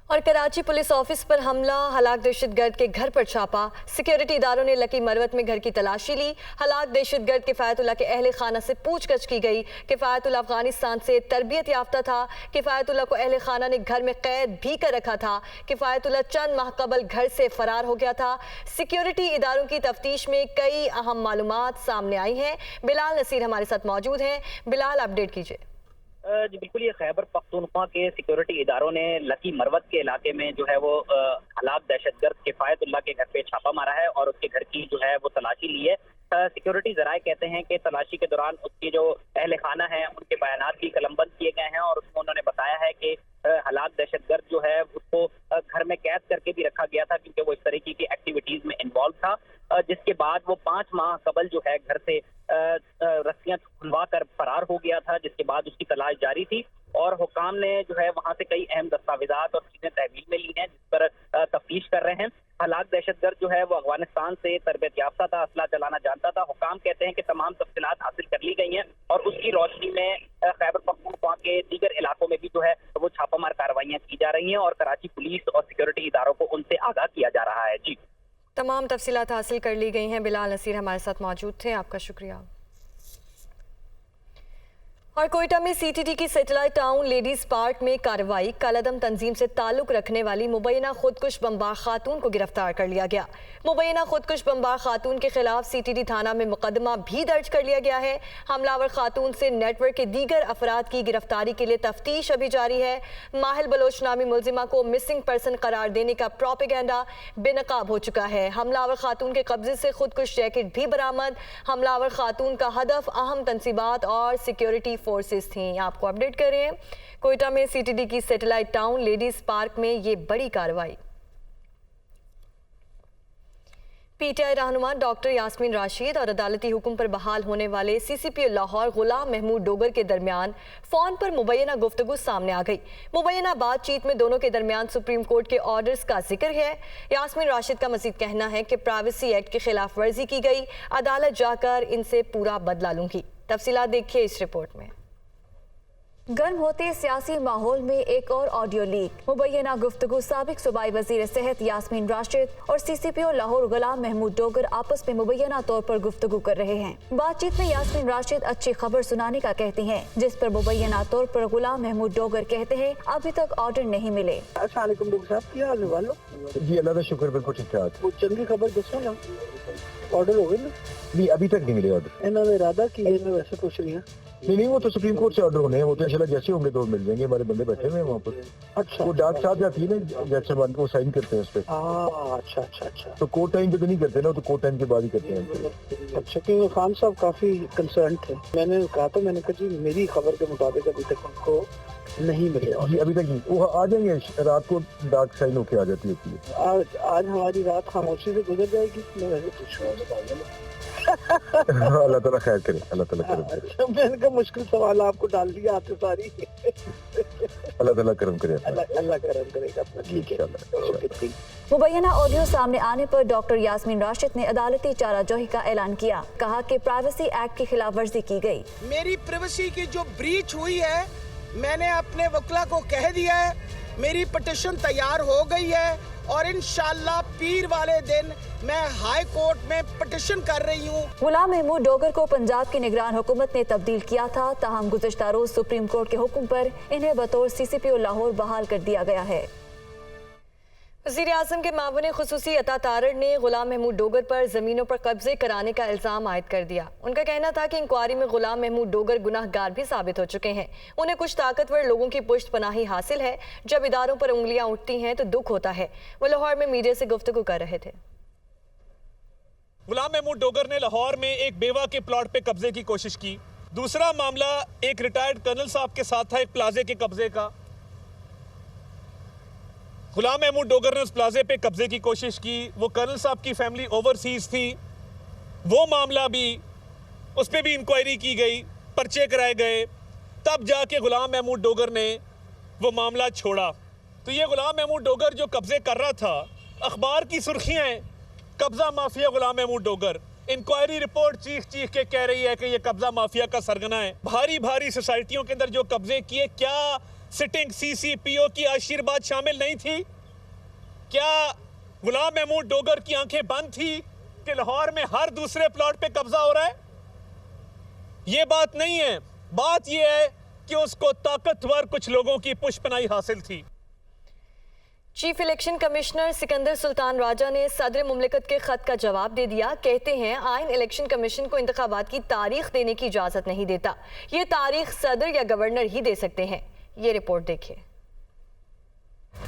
और Karachi police office पर हमला, हलाक दहशतगर्द के घर पर छापा। सिक्योरिटी इदारों ने लकी मरवत में घर की तलाशी ली। हलाक दहशतगर्द किफायतुल्लाह के अहले खाना से पूछगछ की गई। किफायतुल्लाह अफगानिस्तान से तरबियत याफ्ता था। किफायतुल्लाह को अहले खाना ने घर में कैद भी कर रखा था। किफायतुल्लाह चंद माह कबल घर से फरार हो गया था। सिक्योरिटी इदारों की तफ्तीश में कई अहम मालूमात सामने आई हैं। बिलाल नसीर हमारे साथ मौजूद हैं। बिलाल, अपडेट कीजिए। जी बिल्कुल, ये खैबर पख्तूनख्वा के सिक्योरिटी इदारों ने लकी मरवत के इलाके में जो है वो हलाक दहशतगर्द किफायतुल्लाह के घर पे छापा मारा है और उसके घर की जो है वो तलाशी ली है। सिक्योरिटी जराए कहते हैं कि तलाशी के दौरान उसकी जो अहले खाना है उनके बयानात भी कलमबंद किए गए हैं और उसमें उन्होंने बताया है कि हलाक दहशतगर्द जो है उसको घर में कैद करके भी रखा गया था क्योंकि वो इस तरीके की एक्टिविटीज में इन्वॉल्व था, जिसके बाद वो 5 माह कबल जो है घर से रस्सियां खुलवा कर फरार हो गया था, जिसके बाद उसकी तलाश जारी थी और हुकाम ने जो है वहां से कई अहम दस्तावेजात और चीजें तहवील में ली हैं जिस पर तफ्तीश कर रहे हैं। हलाक दहशतगर्द जो है वो अफगानिस्तान से तरबियत याफ्ता था, असला चलाना जानता था। हुकाम कहते हैं कि तमाम तफसीलात हासिल कर ली गई हैं और उसकी रोशनी में खैबर पख्तूनख्वा के दीगर इलाकों में भी जो है वो छापामार कार्रवाइयां की जा रही हैं और कराची पुलिस और सिक्योरिटी इदारों को उनसे आगाह किया जा रहा है। जी, तमाम तफसीलात हासिल कर ली गई हैं। बिलाल नसीर हमारे साथ मौजूद थे, आपका शुक्रिया। और कोयटा में सीटीटी की सैटेलाइट टाउन लेडीज पार्क में कार्रवाई। कालादम तंजीम से ताल्लुक रखने वाली मुबैना खुदकुश बमबार खातून को गिरफ्तार कर लिया गया। मुबैना खुदकुश बमबार खातून के खिलाफ सीटीटी थाना में मुकदमा भी दर्ज कर लिया गया है। हमलावर खातून से नेटवर्क के दीगर अफराद की गिरफ्तारी के लिए तफ्तीश अभी जारी है। माहिल बलोच नामी मुलजिमा को मिसिंग पर्सन करार देने का प्रोपेगेंडा बेनकाब हो चुका है। हमलावर खातून के कब्जे से खुदकुश जैकेट भी बरामद। हमलावर खातून का हदफ अहम तंसीबात और सिक्योरिटी फोर्सेस थी। आपको अपडेट कर रहे हैं। कोयटा में सीटीडी की सैटेलाइट टाउन लेडीज पार्क में ये बड़ी कार्रवाई। पीटीआई रहनुमा डॉक्टर यास्मीन राशिद और अदालती हुक्म पर बहाल होने वाले सीसीपीओ लाहौर गुलाम महमूद डोगर के दरमियान फोन पर मुबैना गुफ्तगू सामने आ गई। मुबैना बातचीत में दोनों के दरमियान सुप्रीम कोर्ट के ऑर्डर्स का जिक्र है। यास्मीन राशिद का मजीद कहना है कि प्राइवेसी एक्ट की खिलाफ वर्जी की गई, अदालत जाकर इनसे पूरा बदला लूंगी। तफसीलात देखिए इस रिपोर्ट में। गर्म होते सियासी माहौल में एक और ऑडियो लीक। मुबैना गुफ्तगू साबिक सूबाई वजीर सेहत यास्मीन राशिद और सीसीपीओ लाहौर गुलाम महमूद डोगर आपस में मुबैना तौर पर गुफ्तगू कर रहे हैं। बातचीत में यास्मीन राशिद अच्छी खबर सुनाने का कहती हैं, जिस पर मुबैना तौर पर गुलाम महमूद डोगर कहते हैं अभी तक ऑर्डर नहीं मिले। अस्सलाम वालेकुम डॉक्टर साहब, क्या हाल है वालों? जी अल्लाह का शुक्र, बिल्कुल ठीक ठाक। वो चंगी खबर दसो ना, ऑर्डर हो गए ना? नहीं, अभी तक नहीं मिले ऑर्डर। इन्होंने इरादा की है, मैं वैसे पूछ रही हूँ। नहीं, वो तो सुप्रीम कोर्ट से ऑर्डर होने हैं, वो तो इंशाल्लाह जैसे होंगे तो मिल जाएंगे। हमारे बंदे बैठे हुए हैं वहाँ पर। अच्छा, वो डाक साहब जाती है ना, जज साहब वो साइन करते हैं उस पर। अच्छा अच्छा अच्छा। तो कोर्ट टाइम पे तो नहीं करते ना, तो कोर्ट टाइम के बाद ही करते हैं। अच्छा, क्योंकि खान साहब काफी कंसर्न थे। मैंने कहा तो मैंने कहा जी मेरी खबर के मुताबिक अभी तक उनको नहीं मिले। जी अभी तक नहीं, वो आ जाएंगे रात को, डाक साइन होके आ जाती होती है। आज हमारी रात खामोशी से गुजर जाएगी। मैं वैसे पूछ रहा हूँ। अल्लाह ताला खैर करे, अल्लाह ताला करम करे। अच्छा, मैंने कहा मुश्किल सवाल आपको डाल दिया आते सारी। अल्लाह ताला करम करे, अल्लाह करम करेगा। ठीक है। मुबैना ऑडियो सामने आने पर डॉक्टर यास्मीन राशिद ने अदालती चाराजोही का ऐलान किया। कहा कि प्राइवेसी एक्ट की खिलाफ वर्जी की गई। मेरी प्राइवेसी की जो ब्रीच हुई है, मैंने अपने वकील को कह दिया है, मेरी पिटीशन तैयार हो गई है और इंशाल्लाह पीर वाले दिन मैं हाई कोर्ट में पिटीशन कर रही हूँ। गुलाम महमूद डोगर को पंजाब की निगरान हुकूमत ने तब्दील किया था, ताहम गुज़श्ता रोज सुप्रीम कोर्ट के हुक्म पर इन्हें बतौर सीसीपीओ लाहौर बहाल कर दिया गया है। वज़ीर आज़म के मावने खुसूसी अता तारड़ ने गुलाम महमूद डोगर पर ज़मीनों पर कब्जे कराने का इल्ज़ाम आयद कर दिया। उनका कहना था कि इंक्वायरी में गुलाम महमूद डोगर गुनाहगार भी साबित हो चुके हैं। उन्हें कुछ ताकतवर लोगों की पुष्ट पनाही हासिल है। जब इदारों पर उंगलियां उठती हैं तो दुख होता है। वो लाहौर में मीडिया से गुफ्तगू कर रहे थे। गुलाम महमूद डोगर ने लाहौर में एक बेवा के प्लॉट पे कब्जे की कोशिश की। दूसरा मामला एक रिटायर्ड कर्नल साहब के साथ था, एक प्लाजे के कब्जे का। गुलाम महमूद डोगर ने उस प्लाजे पे कब्जे की कोशिश की। वो कर्नल साहब की फैमिली ओवरसीज थी, वो मामला भी, उस पर भी इंक्वायरी की गई, पर्चे कराए गए। तब जाके गुलाम महमूद डोगर ने वो मामला छोड़ा। तो ये गुलाम महमूद डोगर जो कब्जे कर रहा था, अखबार की सुर्खियां हैं, कब्जा माफिया गुलाम महमूद डोगर। इंक्वायरी रिपोर्ट चीख चीख के कह रही है कि ये कब्जा माफिया का सरगना है। भारी भारी सोसाइटियों के अंदर जो कब्जे किए, क्या सिटिंग सीसीपीओ की आशीर्वाद शामिल नहीं थी? क्या गुलाम महमूद डोगर की आंखें बंद थी कि लाहौर में हर दूसरे प्लॉट पे कब्जा हो रहा है? यह बात नहीं है। बात यह है कि उसको ताकतवर कुछ लोगों की पुष्पनाई हासिल थी। Chief election commissioner Sikandar Sultan Raja ने सदर मुमलिकत के खत का जवाब दे दिया। कहते हैं आइन इलेक्शन कमीशन को इंतखाबात की तारीख देने की इजाजत नहीं देता। ये तारीख सदर या गवर्नर ही दे सकते हैं। ये रिपोर्ट देखिए।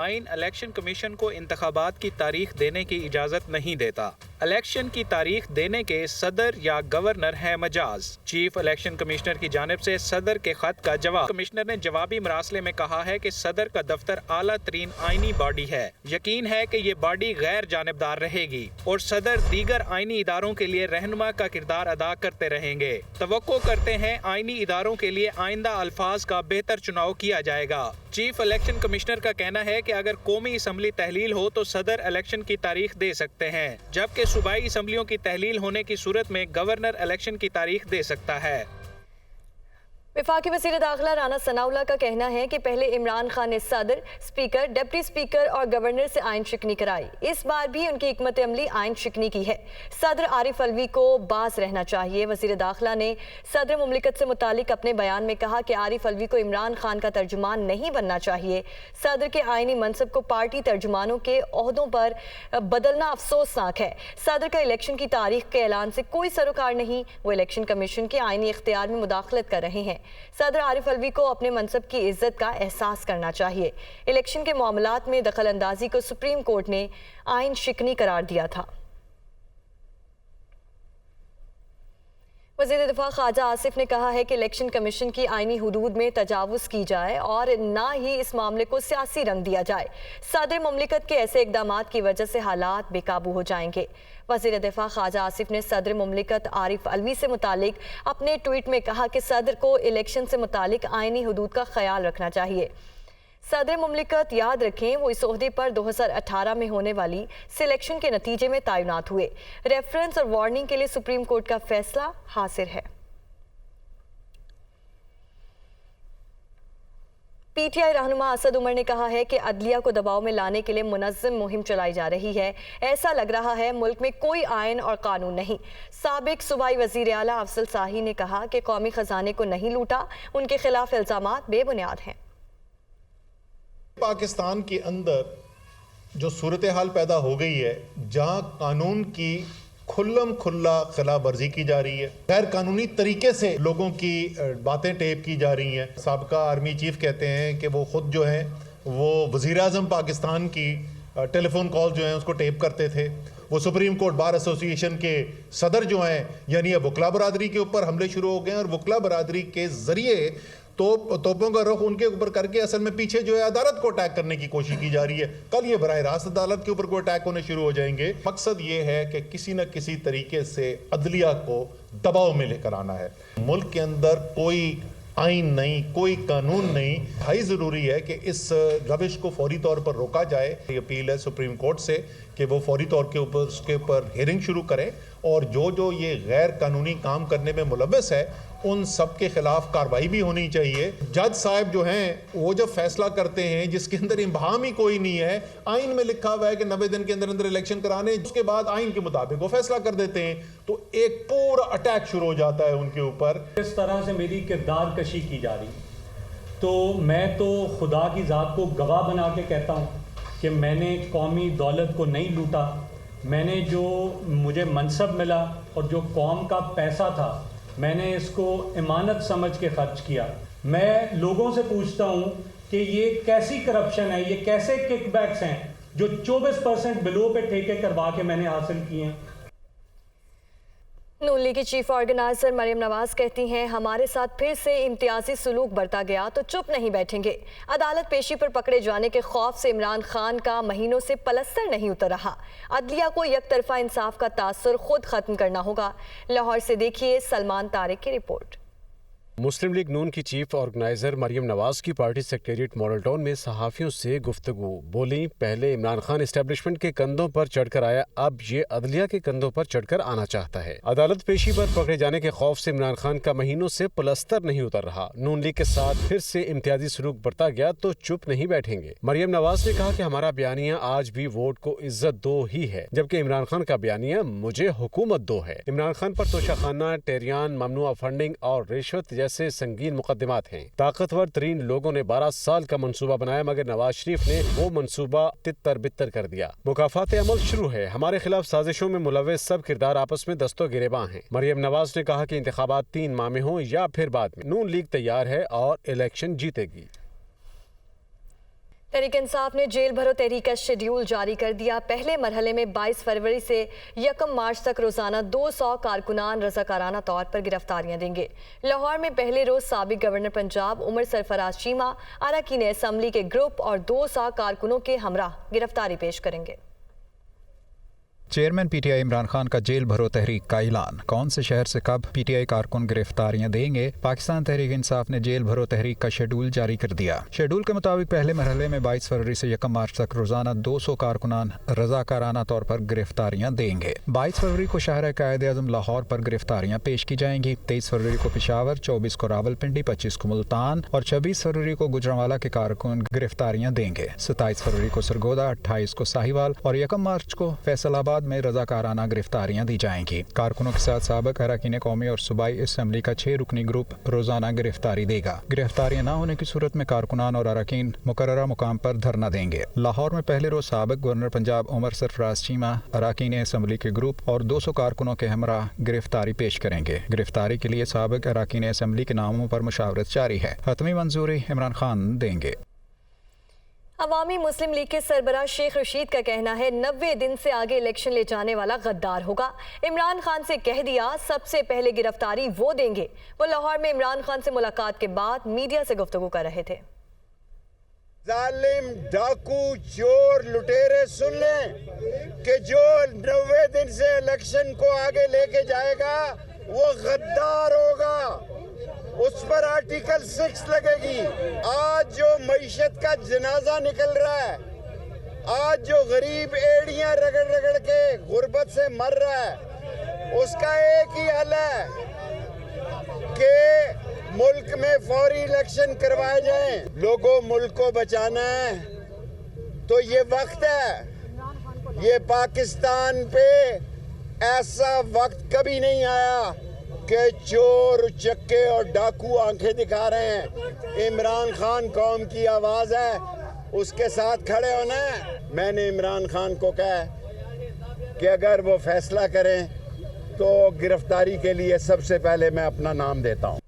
आइन इलेक्शन कमीशन को इंतखाबात की तारीख देने की इजाजत नहीं देता। इलेक्शन की तारीख देने के सदर या गवर्नर है मजाज। चीफ इलेक्शन कमिश्नर की जानिब से सदर के खत का जवाब। कमिश्नर ने जवाबी मरासले में कहा है कि सदर का दफ्तर आला तरीन आइनी बॉडी है। यकीन है कि ये बॉडी गैर जानिबदार रहेगी और सदर दीगर आइनी इदारों के लिए रहनुमा का किरदार अदा करते रहेंगे। तवक्को करते हैं आइनी इदारों के लिए आइंदा अल्फाज का बेहतर चुनाव किया जाएगा। चीफ इलेक्शन कमिश्नर का कहना है कि अगर कौमी असम्बली तहलील हो तो सदर इलेक्शन की तारीख दे सकते हैं, जबकि सूबाई असम्बलियों की तहलील होने की सूरत में गवर्नर इलेक्शन की तारीख दे सकता है। वफाकी वज़ीर दाखिला राना सनाउल्लाह का कहना है कि पहले इमरान खान ने सदर, स्पीकर, डिप्टी स्पीकर और गवर्नर से आइन शिकनी कराई। इस बार भी उनकी हिकमत अमली आइन शिकनी की है। सदर आरिफ अलवी को बाज रहना चाहिए। वज़ीर दाखिला ने सदर मुमलिकत से मुतालिक अपने बयान में कहा कि आरिफ अलवी को इमरान खान का तर्जुमान नहीं बनना चाहिए। सदर के आइनी मनसब को पार्टी तर्जुमानों के ओहदों पर बदलना अफसोसनाक है। सदर का इलेक्शन की तारीख के ऐलान से कोई सरोकार नहीं। वो इलेक्शन कमीशन के आइनी इख्तियार में मुदाखलत कर रहे हैं। सदर आरिफ अलवी को अपने मनसब की इज्जत का एहसास करना चाहिए। इलेक्शन के मामलात में दखल अंदाजी को सुप्रीम कोर्ट ने आइन शिकनी करार दिया था। वज़ीर दिफा ख्वाजा आसिफ ने कहा है कि इलेक्शन कमीशन की आइनी हुदूद में तजावुज़ की जाए और ना ही इस मामले को सियासी रंग दिया जाए। सदर मुमलिकत के ऐसे इक़दामात की वजह से हालात बेकाबू हो जाएंगे। वज़ीर दिफा ख्वाजा आसिफ ने सदर मुमलिकत आरिफ अलवी से मुतालिक अपने ट्वीट में कहा कि सदर को इलेक्शन से मुतालिक आइनी हुदूद का ख्याल रखना चाहिए। सदर मुमलिकत याद रखें वो इस ओहदे पर 2018 में होने वाली सिलेक्शन के नतीजे में तैनात हुए। रेफरेंस और वार्निंग के लिए सुप्रीम कोर्ट का फैसला हासिल है। पीटीआई रहनुमा असद उमर ने कहा है कि अदलिया को दबाव में लाने के लिए मुनज़्ज़म मुहिम चलाई जा रही है। ऐसा लग रहा है मुल्क में कोई आइन और कानून नहीं। साबिक सूबाई वज़ीर आला अफजल शाही ने कहा कि कौमी खजाने को नहीं लूटा। उनके खिलाफ इल्ज़ामात बेबुनियाद हैं। पाकिस्तान के अंदर जो सूरत हाल पैदा हो गई है, जहां कानून की खुल्लम खुल्ला खिलाफ वर्जी की जा रही है, गैर कानूनी तरीके से लोगों की बातें टेप की जा रही हैं। साबका आर्मी चीफ कहते हैं कि वो खुद जो है वो वज़ीर आज़म पाकिस्तान की टेलीफोन कॉल जो है उसको टेप करते थे। वो सुप्रीम कोर्ट बार एसोसिएशन के सदर जो हैं, यानी अब वकला बरादरी के ऊपर हमले शुरू हो गए हैं और वकला बरादरी के ज़रिए तोपों का रुख उनके ऊपर करके असल में पीछे जो है अदालत को अटैक करने की कोशिश की जा रही है। कल ये बराह रास्त अदालत के ऊपर कोई अटैक होने शुरू हो जाएंगे। मकसद ये है कि किसी न किसी तरीके से अदलिया को दबाव में लेकर आना है। मुल्क के अंदर कोई आइन नहीं, कोई कानून नहीं। भाई ज़रूरी है कि इस रविश को फौरी तौर पर रोका जाए। ये अपील है सुप्रीम कोर्ट से कि वो फौरी तौर के ऊपर उसके ऊपर हियरिंग शुरू करें और जो ये गैर कानूनी काम करने में मुलव्वस है उन सब के खिलाफ कार्रवाई भी होनी चाहिए। जज साहब जो हैं वो जब फैसला करते हैं जिसके अंदर इम्भाम ही कोई नहीं है, आइन में लिखा हुआ है कि 90 दिन के अंदर अंदर इलेक्शन कराने, उसके बाद आइन के मुताबिक वो फैसला कर देते हैं, तो एक पूरा अटैक शुरू हो जाता है उनके ऊपर। इस तरह से मेरी किरदार कशी की जा रही, तो मैं तो खुदा की ज़ात को गवाह बना के कहता हूँ कि मैंने कौमी दौलत को नहीं लूटा। मैंने जो मुझे मनसब मिला और जो कौम का पैसा था मैंने इसको इमानत समझ के खर्च किया। मैं लोगों से पूछता हूँ कि ये कैसी करप्शन है, ये कैसे किकबैक्स हैं जो 24% बिलो पे ठेके करवा के मैंने हासिल किए हैं। नून लीग की चीफ ऑर्गेनाइजर मरियम नवाज कहती हैं हमारे साथ फिर से इम्तियाजी सलूक बरता गया तो चुप नहीं बैठेंगे। अदालत पेशी पर पकड़े जाने के खौफ से इमरान खान का महीनों से पलस्तर नहीं उतर रहा। अदलिया को यकतरफा इंसाफ का तासुर खुद खत्म करना होगा। लाहौर से देखिए सलमान तारिक की रिपोर्ट। मुस्लिम लीग नून की चीफ ऑर्गेनाइजर मरियम नवाज की पार्टी सेक्रेटरिएट मॉडल टाउन में सहाफियों से गुफ्तगू। बोली, पहले इमरान खान एस्टेब्लिशमेंट के कंधों पर चढ़कर आया, अब ये अदलिया के कंधों पर चढ़कर आना चाहता है। अदालत पेशी पर पकड़े जाने के खौफ से इमरान खान का महीनों से प्लस्तर नहीं उतर रहा। नून लीग के साथ फिर से इम्तियाजी सलूक बरता गया तो चुप नहीं बैठेंगे। मरियम नवाज ने कहा कि हमारा बयानिया आज भी वोट को इज्जत दो ही है, जबकि इमरान खान का बयानिया मुझे हुकूमत दो है। इमरान खान पर तोशाखाना, टेरियान, ममनुआ फंडिंग और रिश्वत जैसे संगीन मुकदमात हैं। ताकतवर तरीन लोगों ने 12 साल का मंसूबा बनाया, मगर नवाज शरीफ ने वो मंसूबा तितर बितर कर दिया। मुकाफात अमल शुरू है। हमारे खिलाफ साजिशों में मुलव्वस सब किरदार आपस में दस्तो गिरेबां हैं। मरियम नवाज ने कहा कि इंतखाबात 3 माह में हों या फिर बाद में, नून लीग तैयार है और इलेक्शन जीतेगी। तहरीक इंसाफ ने जेल भरो तहरीक का शेड्यूल जारी कर दिया। पहले मरहले में 22 फरवरी से 1 मार्च तक रोजाना 200 कारकुनान रजाकाराना तौर पर गिरफ्तारियां देंगे। लाहौर में पहले रोज साबिक गवर्नर पंजाब उमर सरफराज चीमा अरकान असम्बली के ग्रुप और 200 कारकुनों के हमराह गिरफ्तारी पेश करेंगे। चेयरमैन पीटीआई इमरान खान का जेल भरो तहरीक का ऐलान। कौन से शहर से कब पीटीआई कारकुन गिरफ्तारियां देंगे? पाकिस्तान तहरीक इंसाफ ने जेल भरो तहरीक का शेड्यूल जारी कर दिया। शेड्यूल के मुताबिक पहले मरहले में 22 फरवरी से 1 मार्च तक रोजाना 200 कारकुनान रजाकाराना तौर पर गिरफ्तारियां देंगे। 22 फरवरी को शहर कायद आजम लाहौर पर गिरफ्तारियां पेश की जाएंगी। 23 फरवरी को पेशावर, 24 को रावलपिंडी, 25 को मुल्तान और 26 फरवरी को गुजरांवाला के कारकुन गिरफ्तारियां देंगे। 27 फरवरी को सरगोदा, 28 को साहिवाल और 1 मार्च को फैसलाबाद में रजाकाराना गिरफ्तारियां दी जाएंगी। कारकुनों के साथ साबिक अरकान कौमी और सूबाई असम्बली का 6 रुकनी ग्रुप रोजाना गिरफ्तारी देगा। गिरफ्तारियां न होने की सूरत में कारकुनान और अरकान मुकर्ररा मुकाम पर धरना देंगे। लाहौर में पहले रोज साबिक गवर्नर पंजाब उमर सरफराज चीमा अरकान असम्बली के ग्रुप और 200 कारकुनों के हमरा गिरफ्तारी पेश करेंगे। गिरफ्तारी के लिए साबिक अरकान असम्बली के नामों पर मुशावरत जारी है। हतमी मंजूरी इमरान खान देंगे। अवामी मुस्लिम लीग के सरबराह शेख रशीद का कहना है 90 दिन से आगे इलेक्शन ले जाने वाला गद्दार होगा। इमरान खान से कह दिया सबसे पहले गिरफ्तारी वो देंगे। वो लाहौर में इमरान खान से मुलाकात के बाद मीडिया से गुफ्तगू कर रहे थे। जालिम, डाकू, चोर, लुटेरे सुन लें कि जो 90 दिन से इलेक्शन को आगे लेके जाएगा वो गद्दार होगा। उस पर आर्टिकल 6 लगेगी। आज जो मईशत का जनाजा निकल रहा है, आज जो गरीब एड़ियां रगड़ रगड़ के गुर्बत से मर रहा है, उसका एक ही हल है कि मुल्क में फौरी इलेक्शन करवाए जाएं। लोगों, मुल्क को बचाना है तो ये वक्त है। ये पाकिस्तान पे ऐसा वक्त कभी नहीं आया कि चोर, चक्के और डाकू आंखें दिखा रहे हैं। इमरान खान कौम की आवाज़ है, उसके साथ खड़े होना है। मैंने इमरान खान को कहा कि अगर वो फैसला करें तो गिरफ्तारी के लिए सबसे पहले मैं अपना नाम देता हूं।